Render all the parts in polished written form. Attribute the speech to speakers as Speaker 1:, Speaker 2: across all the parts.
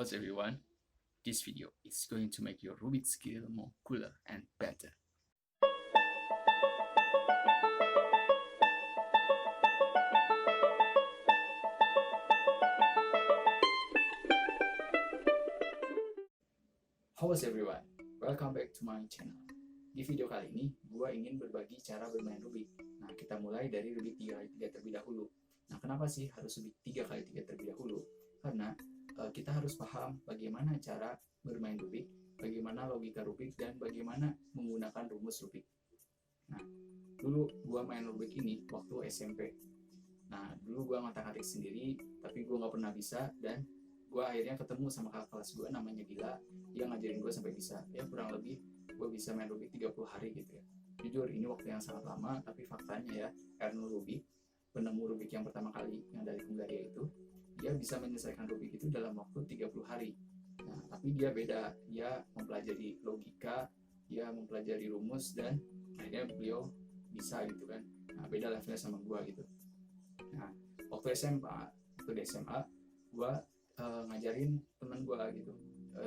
Speaker 1: How's everyone? This video is going to make your Rubik's skill more cooler and better. How's everyone? Welcome back to my channel. Di video kali ini, gue ingin berbagi cara bermain Rubik. Nah, kita mulai dari Rubik 3x3 terlebih dahulu. Nah, kenapa sih harus Rubik 3x3 terlebih dahulu? Karena kita harus paham bagaimana cara bermain Rubik, bagaimana logika Rubik, dan bagaimana menggunakan rumus Rubik. Nah, dulu gue main Rubik ini waktu SMP. Nah, dulu gue ngotak-ngatik sendiri, tapi gue nggak pernah bisa, dan gue akhirnya ketemu sama kakak kelas gue namanya Dila. Dia ngajarin gue sampai bisa, ya kurang lebih gue bisa main Rubik 30 hari gitu ya. Jujur ini waktu yang sangat lama, tapi faktanya ya, Ernest Rubik, penemu Rubik yang pertama kali yang dari Hungaria itu, dia bisa menyelesaikan Rubik itu dalam waktu 30 hari. Nah, tapi dia beda, dia mempelajari logika, dia mempelajari rumus, dan akhirnya beliau bisa gitu kan. Nah, beda levelnya sama gue gitu. Nah, waktu di SMA, gue ngajarin teman gue gitu,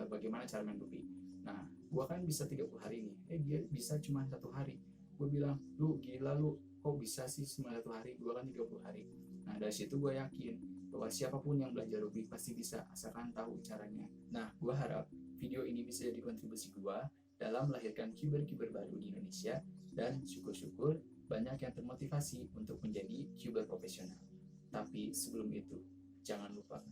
Speaker 1: bagaimana cara main Rubik. Nah, gue kan bisa 30 hari nih, dia bisa cuma 1 hari. Gue bilang, lu gila lu, kok bisa sih cuma 1 hari, gue kan 30 hari. Nah, dari situ gue yakin bahwa siapapun yang belajar Rubik pasti bisa, asalkan tahu caranya. Nah, gue harap video ini bisa jadi kontribusi gue dalam melahirkan kuber-kuber baru di Indonesia, dan syukur-syukur banyak yang termotivasi untuk menjadi kuber profesional. Tapi sebelum itu, jangan lupa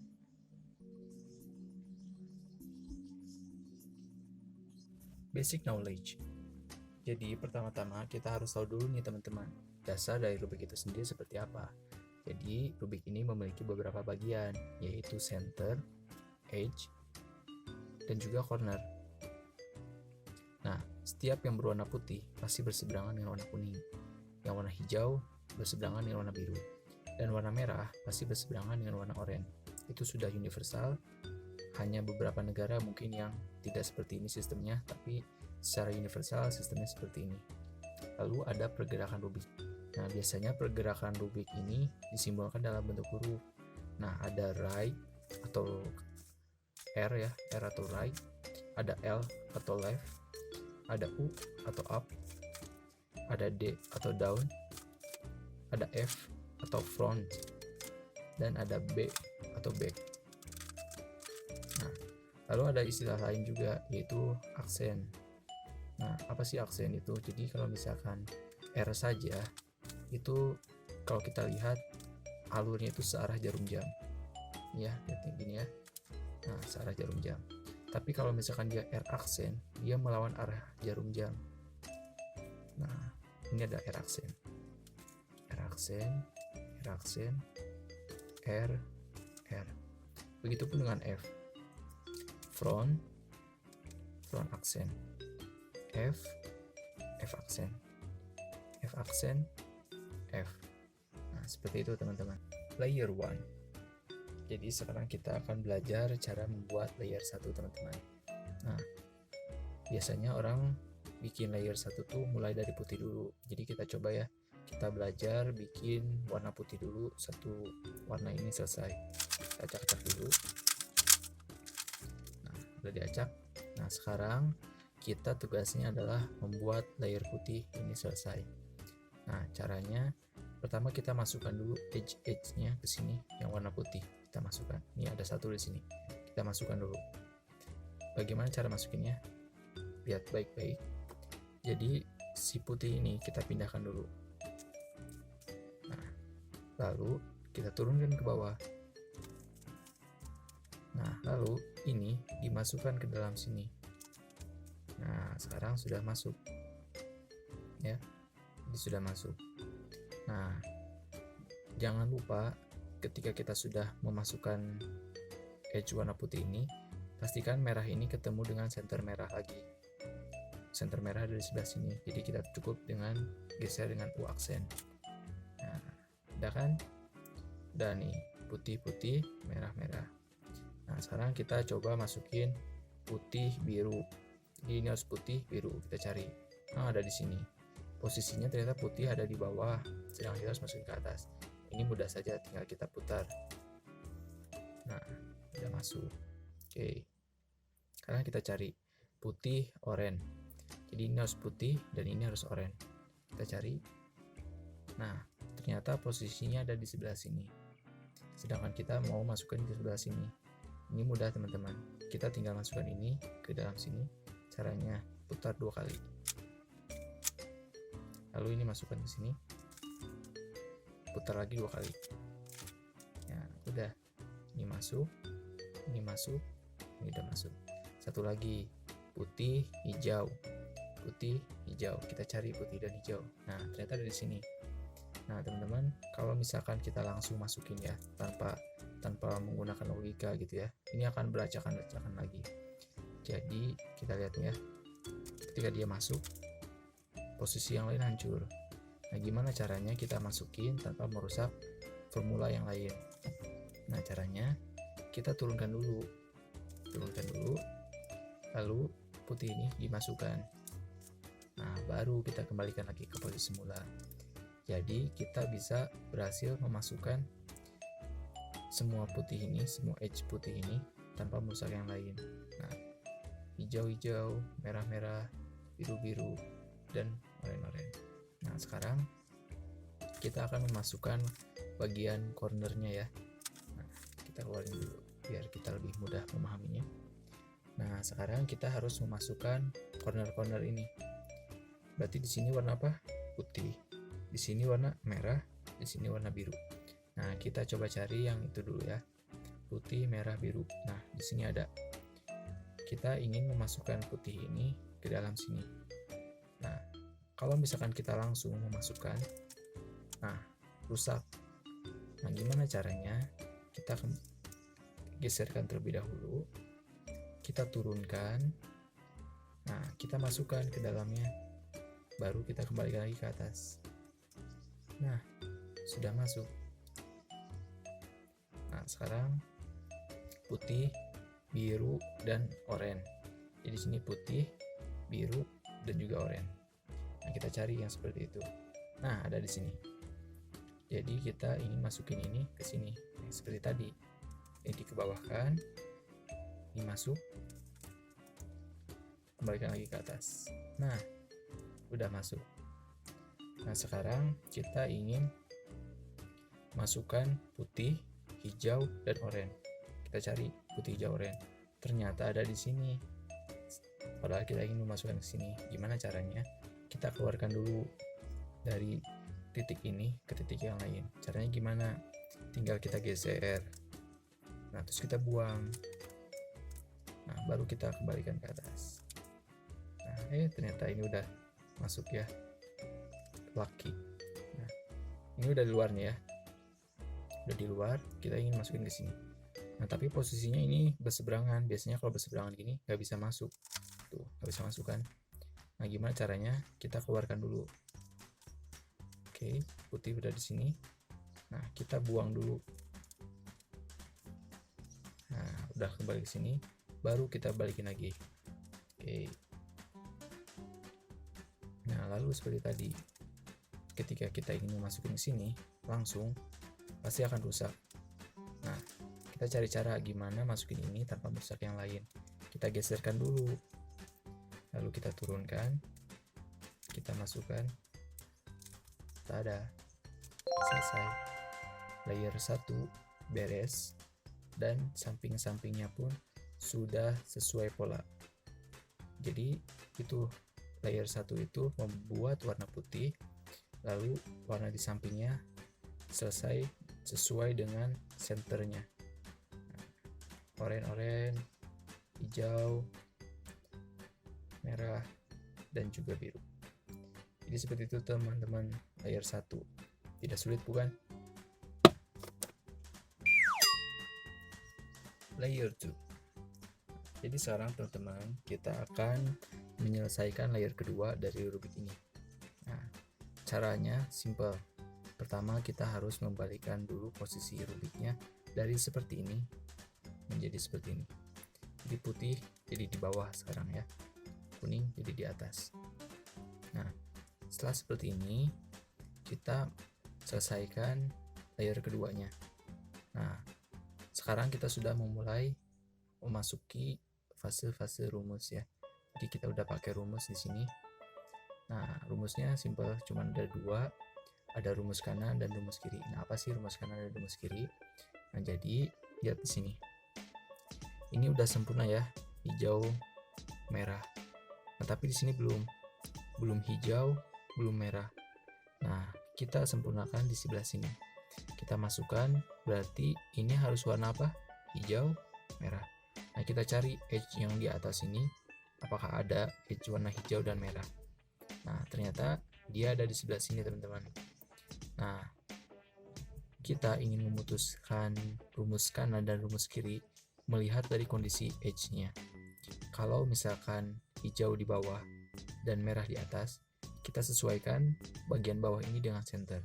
Speaker 1: basic knowledge. Jadi pertama-tama kita harus tahu dulu nih teman-teman, dasar dari Rubik itu sendiri seperti apa. Jadi Rubik ini memiliki beberapa bagian, yaitu center, edge, dan juga corner. Nah, setiap yang berwarna putih pasti berseberangan dengan warna kuning, yang warna hijau berseberangan dengan warna biru, dan warna merah pasti berseberangan dengan warna oranye. Itu sudah universal, hanya beberapa negara mungkin yang tidak seperti ini sistemnya, tapi secara universal sistemnya seperti ini. Lalu ada pergerakan Rubik. Nah, biasanya pergerakan Rubik ini disimbolkan dalam bentuk huruf. Nah, ada right atau R ya, R atau right, ada L atau left, ada U atau up, ada D atau down, ada F atau front, dan ada B atau back. Nah, lalu ada istilah lain juga, yaitu aksen. Nah, apa sih aksen itu? Jadi kalau misalkan R saja, itu kalau kita lihat alurnya itu searah jarum jam. Ya, gini ya. Nah, searah jarum jam. Tapi kalau misalkan dia R aksen, dia melawan arah jarum jam. Nah, ini ada R aksen. R aksen, R aksen, R, R. Begitupun dengan F. Front aksen. F aksen. F aksen, F. Nah, seperti itu teman-teman. Layer 1. Jadi sekarang kita akan belajar cara membuat layer 1 teman-teman. Nah, biasanya orang bikin layer 1 tuh mulai dari putih dulu. Jadi kita coba ya, kita belajar bikin warna putih dulu, satu warna ini selesai. Kita acak-acak dulu. Nah, udah diacak. Nah, sekarang kita tugasnya adalah membuat layer putih ini selesai. Nah, caranya pertama kita masukkan dulu edge-nya ke sini yang warna putih. Kita masukkan. Ini ada satu di sini. Kita masukkan dulu. Bagaimana cara masukinnya? Lihat baik-baik. Jadi si putih ini kita pindahkan dulu. Nah, lalu kita turunkan ke bawah. Nah, lalu ini dimasukkan ke dalam sini. Nah, sekarang sudah masuk. Ya. Ini sudah masuk. Nah, jangan lupa ketika kita sudah memasukkan edge warna putih ini, pastikan merah ini ketemu dengan center merah lagi. Center merah dari sebelah sini. Jadi kita cukup dengan geser dengan U aksen. Nah, udah kan? Udah nih, putih-putih, merah-merah. Nah, sekarang kita coba masukin putih biru. Jadi ini harus putih biru, kita cari. Nah, ada di sini. Posisinya ternyata putih ada di bawah, sedang kita harus masukin ke atas. Ini mudah saja, tinggal kita putar. Nah, udah masuk. Oke, sekarang kita cari putih, oranye. Jadi ini harus putih dan ini harus oranye. Kita cari. Nah, ternyata posisinya ada di sebelah sini. Sedangkan kita mau masukkan di sebelah sini. Ini mudah teman-teman. Kita tinggal masukkan ini ke dalam sini. Caranya putar 2 kali. Lalu ini masukkan ke sini. Putar lagi 2 kali. Ya, udah. Ini masuk. Ini masuk. Ini udah masuk. Satu lagi, putih, hijau. Putih, hijau. Kita cari putih dan hijau. Nah, ternyata ada di sini. Nah, teman-teman, kalau misalkan kita langsung masukin ya, tanpa menggunakan logika gitu ya, ini akan beracakan-beracakan lagi. Jadi, kita lihat ya, ketika dia masuk, posisi yang lain hancur. Nah, gimana caranya kita masukin tanpa merusak formula yang lain? Nah, caranya kita turunkan dulu, lalu putih ini dimasukkan. Nah, baru kita kembalikan lagi ke posisi semula. Jadi kita bisa berhasil memasukkan semua putih ini, semua edge putih ini tanpa merusak yang lain. Nah, hijau-hijau, merah-merah, biru-biru, dan oranye-oranye. Nah, sekarang kita akan memasukkan bagian cornernya ya. Nah, kita keluarin dulu biar kita lebih mudah memahaminya. Nah, sekarang kita harus memasukkan corner-corner ini. Berarti di sini warna apa? Putih. Di sini warna merah, di sini warna biru. Nah, kita coba cari yang itu dulu ya. Putih, merah, biru. Nah, di sini ada. Kita ingin memasukkan putih ini ke dalam sini. Nah, kalau misalkan kita langsung memasukkan, nah, rusak. Nah, gimana caranya? Kita geserkan terlebih dahulu. Kita turunkan. Nah, kita masukkan ke dalamnya. Baru kita kembalikan lagi ke atas. Nah, sudah masuk. Nah, sekarang putih, biru, dan oranye. Jadi sini putih, biru, dan juga oranye. Nah, kita cari yang seperti itu. Nah, ada di sini. Jadi kita ingin masukin ini ke sini, seperti tadi. Ini dikebawahkan, ini masuk, kembalikan lagi ke atas. Nah, udah masuk. Nah, sekarang kita ingin masukkan putih, hijau, dan oranye. Kita cari putih, hijau, oranye. Ternyata ada di sini. Padahal kita ingin memasukkan ke sini. Gimana caranya? Kita keluarkan dulu dari titik ini ke titik yang lain. Caranya gimana? Tinggal kita geser. Nah, terus kita buang. Nah, baru kita kembalikan ke atas. Nah, ternyata ini udah masuk ya. Lucky. Nah, ini udah di luarnya ya. Udah di luar, kita ingin masukin ke sini. Nah, tapi posisinya ini berseberangan. Biasanya kalau berseberangan gini nggak bisa masuk. Tuh, nggak bisa masuk kan. Nah, gimana caranya? Kita keluarkan dulu. Oke, putih udah di sini. Nah, kita buang dulu. Nah, udah kembali ke sini. Baru kita balikin lagi. Oke. Nah, lalu seperti tadi. Ketika kita ingin memasukin ke sini, langsung pasti akan rusak. Nah, kita cari cara gimana masukin ini tanpa merusak yang lain. Kita geserkan dulu. Lalu kita turunkan. Kita masukkan. Tada. Selesai. Layer 1 beres. Dan samping-sampingnya pun sudah sesuai pola. Jadi, itu layer 1 itu membuat warna putih. Lalu warna di sampingnya selesai sesuai dengan senternya. Oranye, hijau, merah, dan juga biru. Jadi seperti itu teman-teman layer 1. Tidak sulit bukan? Layer 2. Jadi sekarang teman-teman kita akan menyelesaikan layer kedua dari Rubik ini. Nah, caranya simple. Pertama kita harus membalikan dulu posisi Rubiknya dari seperti ini menjadi seperti ini. Jadi putih jadi di bawah sekarang ya, kuning jadi di atas. Nah, setelah seperti ini kita selesaikan layer keduanya. Nah, sekarang kita sudah memulai memasuki fase-fase rumus ya. Jadi kita udah pakai rumus di sini. Nah, rumusnya simple, cuma ada dua, ada rumus kanan dan rumus kiri. Nah, apa sih rumus kanan dan rumus kiri? Nah, jadi lihat di sini. Ini udah sempurna ya, hijau, merah. Nah, tapi di sini belum hijau, belum merah. Nah, kita sempurnakan di sebelah sini. Kita masukkan, berarti ini harus warna apa? Hijau, merah. Nah, kita cari edge yang di atas ini, apakah ada edge warna hijau dan merah. Nah, ternyata dia ada di sebelah sini, teman-teman. Nah, kita ingin memutuskan rumus kanan dan rumus kiri melihat dari kondisi edge-nya. Kalau misalkan hijau di bawah dan merah di atas, kita sesuaikan bagian bawah ini dengan center.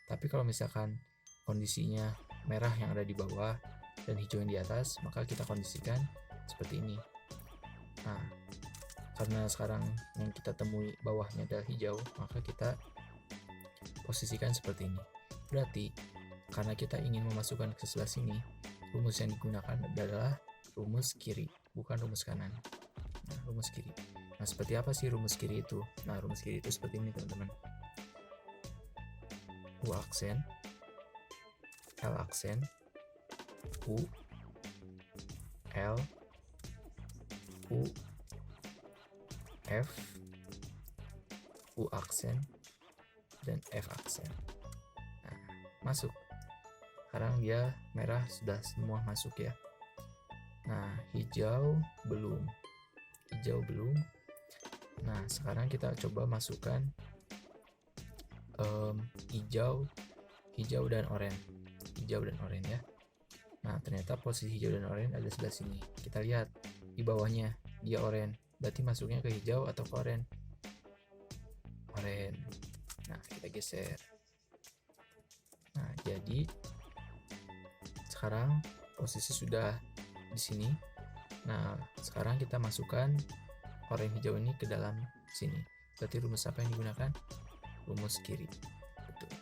Speaker 1: Tapi kalau misalkan kondisinya merah yang ada di bawah dan hijau yang di atas, maka kita kondisikan seperti ini. Nah, karena sekarang yang kita temui bawahnya adalah hijau, maka kita posisikan seperti ini. Berarti karena kita ingin memasukkan ke sebelah sini, rumus yang digunakan adalah rumus kiri, bukan rumus kanan. Nah, rumus kiri. Nah, seperti apa sih rumus kiri itu? Nah, rumus kiri itu seperti ini, teman-teman. U aksen, L aksen, U, L, U, F, U aksen, dan F aksen. Nah, masuk. Sekarang dia merah sudah semua masuk ya. Nah, hijau belum. Nah, sekarang kita coba masukkan hijau dan oranye. Ya. Nah, ternyata posisi hijau dan oranye ada sebelah sini. Kita lihat di bawahnya dia oranye. Berarti masuknya ke hijau atau ke oranye? Oranye. Nah, kita geser. Nah, jadi sekarang posisi sudah di sini. Nah, sekarang kita masukkan oranye hijau ini ke dalam sini. Berarti rumus apa yang digunakan? Rumus kiri. Betul.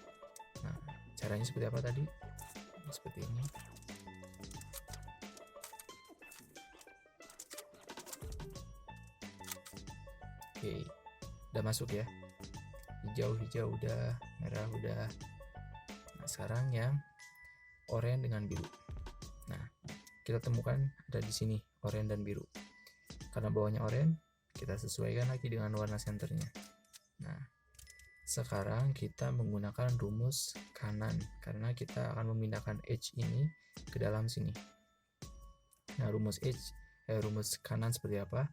Speaker 1: Nah, caranya seperti apa tadi? Seperti ini. Oke, udah masuk ya. Hijau udah, merah udah. Nah, sekarang yang oranye dengan biru. Nah, kita temukan ada di sini oranye dan biru. Karena bawahnya oranye, kita sesuaikan lagi dengan warna senternya. Nah, sekarang kita menggunakan rumus kanan karena kita akan memindahkan edge ini ke dalam sini. Nah, rumus kanan seperti apa?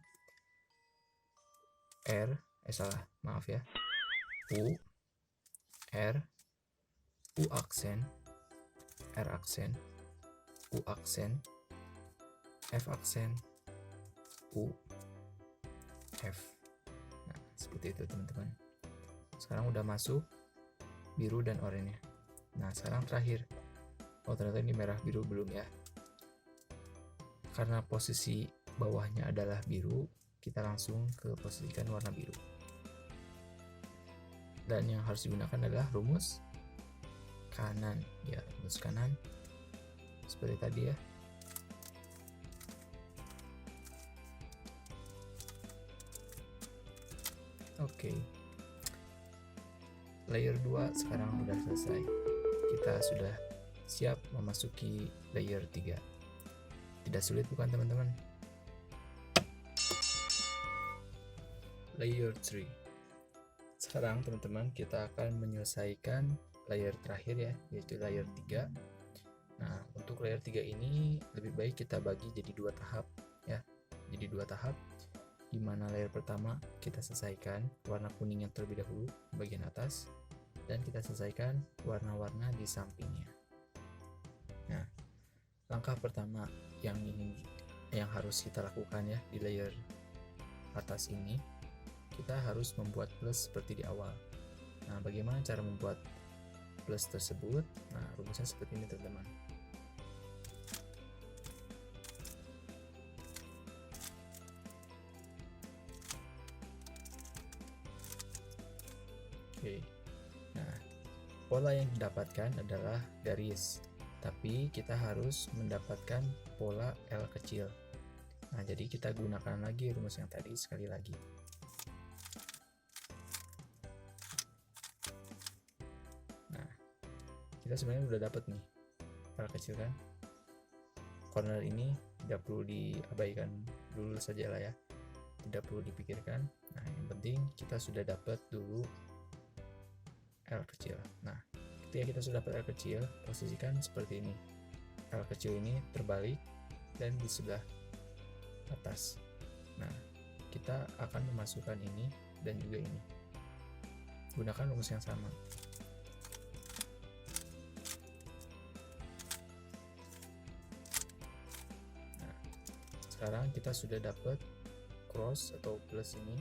Speaker 1: U aksen, R aksen, U aksen, F aksen, U, F. Nah, seperti itu teman-teman. Sekarang udah masuk biru dan oranye. Nah, sekarang terakhir. Oh, ternyata ini merah biru belum ya. Karena posisi bawahnya adalah biru, kita langsung ke posisikan warna biru. Dan yang harus digunakan adalah rumus kanan. Ya, rumus kanan. Seperti tadi ya. Oke. Layer 2 sekarang sudah selesai. Kita sudah siap memasuki layer 3. Tidak sulit bukan teman-teman? Layer 3. Sekarang teman-teman kita akan menyelesaikan layer terakhir ya, yaitu layer 3. Nah, untuk layer 3 ini lebih baik kita bagi jadi 2 tahap ya. Jadi 2 tahap, di mana layer pertama kita selesaikan warna kuning yang terlebih dahulu bagian atas, dan kita selesaikan warna-warna di sampingnya. Nah, langkah pertama yang harus kita lakukan ya di layer atas ini, kita harus membuat plus seperti di awal. Nah, bagaimana cara membuat plus tersebut? Nah, rumusnya seperti ini teman-teman. Oke. Nah, pola yang didapatkan adalah garis, tapi kita harus mendapatkan pola L kecil. Nah, jadi kita gunakan lagi rumus yang tadi sekali lagi. Nah, kita sebenarnya udah dapat nih L kecil kan. Corner ini tidak perlu diabaikan dulu saja lah ya, tidak perlu dipikirkan. Nah, yang penting kita sudah dapat dulu L kecil. Nah, ketika kita sudah dapat L kecil, posisikan seperti ini. L kecil ini terbalik dan di sebelah atas. Nah, kita akan memasukkan ini dan juga ini. Gunakan rumus yang sama. Nah, sekarang kita sudah dapat cross atau plus ini.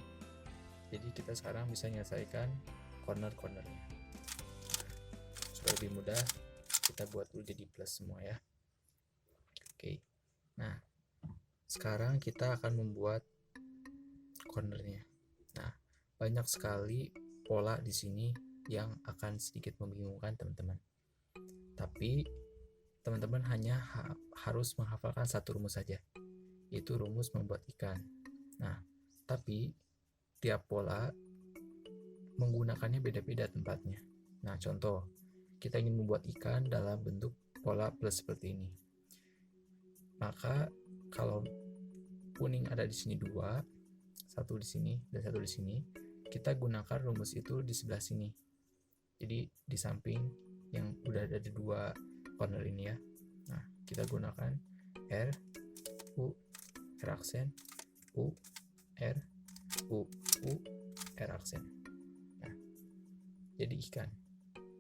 Speaker 1: Jadi kita sekarang bisa menyelesaikan corner-cornernya. Supaya lebih mudah, kita buat dulu jadi plus semua ya. Oke. Nah, sekarang kita akan membuat cornernya. Nah, banyak sekali pola di sini yang akan sedikit membingungkan teman-teman. Tapi teman-teman hanya harus menghafalkan satu rumus saja, yaitu rumus membuat ikan. Nah, tapi tiap pola menggunakannya beda-beda tempatnya. Nah, contoh, kita ingin membuat ikan dalam bentuk pola plus seperti ini. Maka kalau kuning ada di sini dua, satu di sini dan satu di sini, kita gunakan rumus itu di sebelah sini. Jadi di samping yang udah ada di dua corner ini ya. Nah, kita gunakan R, U, R aksen, U, R, U, R aksen. Nah, jadi ikan,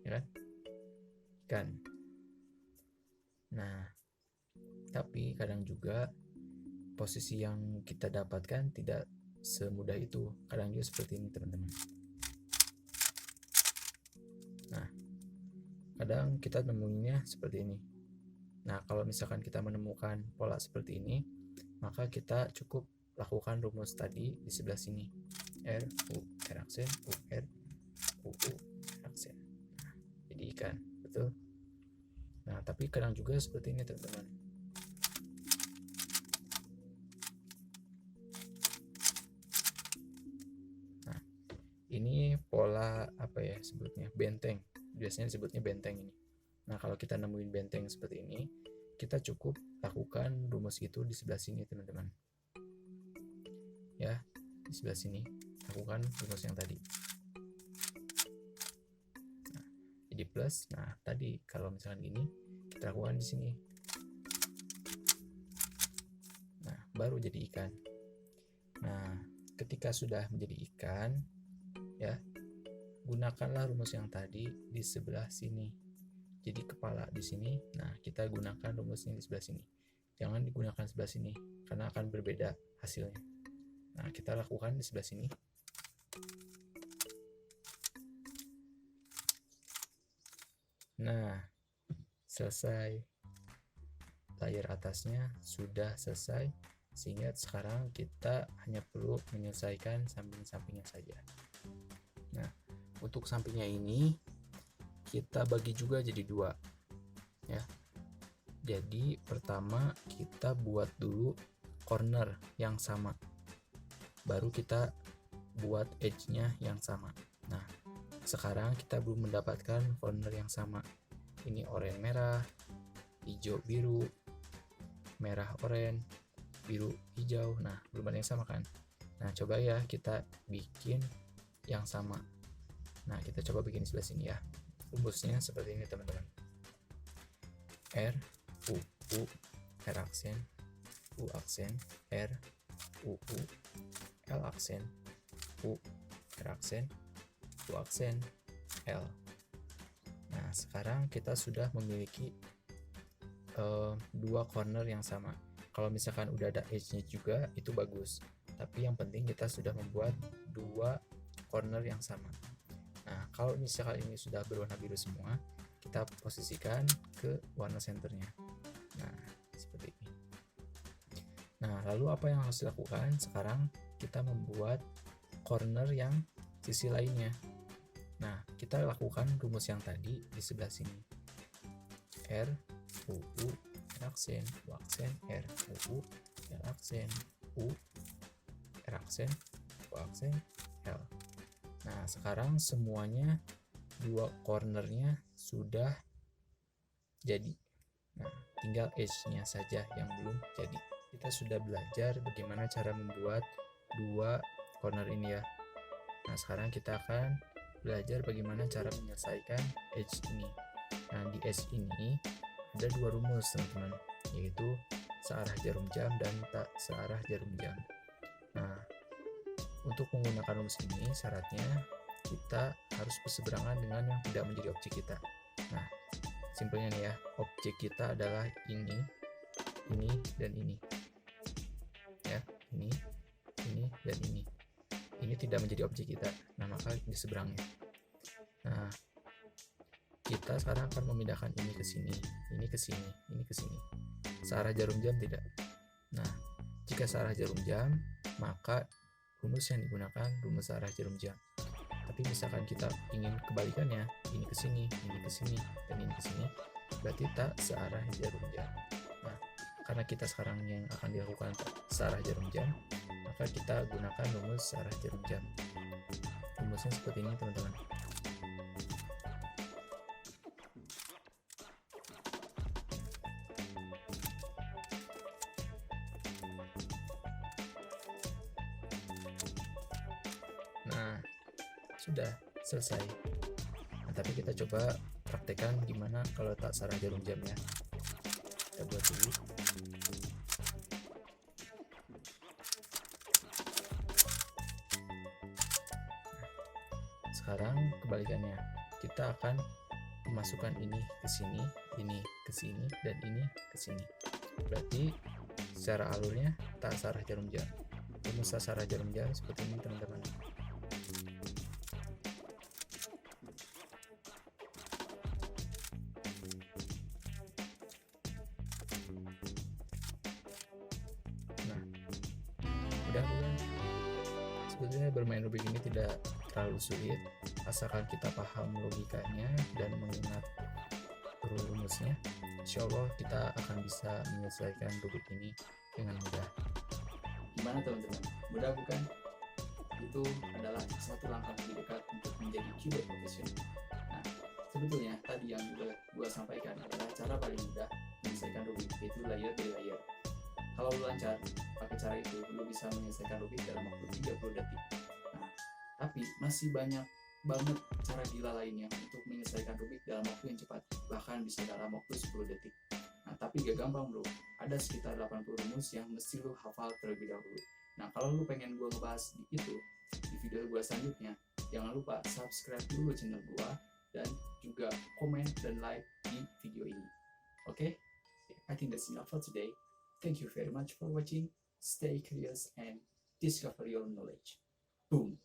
Speaker 1: ya kan? Ikan. Nah, tapi kadang juga posisi yang kita dapatkan tidak semudah itu. Kadang juga seperti ini teman-teman. Nah, kadang kita nemuinya seperti ini. Nah, kalau misalkan kita menemukan pola seperti ini, maka kita cukup lakukan rumus tadi di sebelah sini. R, U, R aksen, U, R, U, R aksen. Nah, jadi ikan, betul? Nah, tapi kadang juga seperti ini teman-teman. Nah, ini pola apa ya sebutnya? Benteng. Biasanya disebutnya benteng ini. Nah, kalau kita nemuin benteng seperti ini, kita cukup lakukan rumus itu di sebelah sini teman-teman. Ya, di sebelah sini lakukan rumus yang tadi. Nah, jadi plus. Nah, tadi kalau misalkan ini kita lakukan di sini. Nah, baru jadi ikan. Nah, ketika sudah menjadi ikan, ya, gunakanlah rumus yang tadi di sebelah sini. Jadi kepala di sini. Nah, kita gunakan rumusnya di sebelah sini. Jangan digunakan sebelah sini karena akan berbeda hasilnya. Nah, kita lakukan di sebelah sini. Nah, selesai. Layer atasnya sudah selesai, sehingga sekarang kita hanya perlu menyelesaikan samping-sampingnya saja. Nah, untuk sampingnya ini kita bagi juga jadi dua ya. Jadi pertama kita buat dulu corner yang sama, baru kita buat edge-nya yang sama. Nah, sekarang kita belum mendapatkan corner yang sama. Ini oranye merah, hijau biru, merah oranye, biru hijau. Nah, belum ada yang sama kan? Nah, coba ya kita bikin yang sama. Nah, kita coba bikin di sebelah sini ya. Rumusnya seperti ini teman-teman. R, U, R aksen, U aksen, R, U, L aksen, U, R aksen, U aksen, L. Nah, sekarang kita sudah memiliki dua corner yang sama. Kalau misalkan udah ada edge-nya juga, itu bagus. Tapi yang penting kita sudah membuat dua corner yang sama. Nah, kalau misalkan ini sudah berwarna biru semua, kita posisikan ke warna senternya. Nah, seperti ini. Nah, lalu apa yang harus dilakukan? Sekarang kita membuat corner yang sisi lainnya. Nah, kita lakukan rumus yang tadi di sebelah sini. R, U, R aksen, U aksen, R, U, L aksen, U, R aksen, U aksen, L. Nah, sekarang semuanya dua cornernya sudah jadi. Nah, tinggal edge-nya saja yang belum jadi. Kita sudah belajar bagaimana cara membuat dua corner ini ya. Nah, sekarang kita akan belajar bagaimana cara menyelesaikan edge ini. Nah, di edge ini ada dua rumus, teman-teman, yaitu searah jarum jam dan tak searah jarum jam. Nah, untuk menggunakan rumus ini, syaratnya kita harus berseberangan dengan yang tidak menjadi objek kita. Nah, simpelnya nih ya, objek kita adalah ini, dan ini. Ya, ini, dan ini. Ini tidak menjadi objek kita, nah maka diseberangnya. Nah, kita sekarang akan memindahkan ini ke sini, ini ke sini, ini ke sini. Searah jarum jam tidak. Nah, jika searah jarum jam, maka rumus yang digunakan rumus searah jarum jam. Tapi misalkan kita ingin kebalikannya, ini ke sini, dan ini ke sini, berarti tak searah jarum jam. Nah, karena kita sekarang yang akan dilakukan tak searah jarum jam, maka kita gunakan rumus searah jarum jam. Rumusnya seperti ini, teman-teman. Nah, sudah selesai. Nah, tapi kita coba praktekkan gimana kalau tak searah jarum jam ya. Kita buat dulu. Sekarang kebalikannya, kita akan memasukkan ini ke sini, dan ini ke sini. Berarti secara alurnya tak searah jarum jam. Rumus tak searah jarum jam seperti ini, teman-teman. Nah, udah bukan? Sebetulnya bermain Rubik ini tidak terlalu sulit, asalkan kita paham logikanya dan mengingat rumusnya. Insya Allah kita akan bisa menyelesaikan Rubik ini dengan mudah. Gimana, teman-teman? Mudah bukan? Itu adalah satu langkah lebih dekat untuk menjadi keyboard profesional. Nah, sebetulnya tadi yang udah gue sampaikan adalah cara paling mudah menyelesaikan Rubik, yaitu layer by layer. Kalau lu lancar pakai cara itu, lu bisa menyelesaikan Rubik dalam waktu 30 detik. Nah, tapi masih banyak banget cara gila lainnya untuk menyelesaikan Rubik dalam waktu yang cepat, bahkan bisa dalam waktu 10 detik. Nah, tapi gak gampang bro, ada sekitar 80 rumus yang mesti lu hafal terlebih dahulu. Nah, kalau lu pengen gue ngebahas itu di video gue selanjutnya, jangan lupa subscribe dulu channel gue dan juga komen dan like di video ini. Oke? I think that's enough for today. Thank you very much for watching. Stay curious and discover your knowledge. Boom!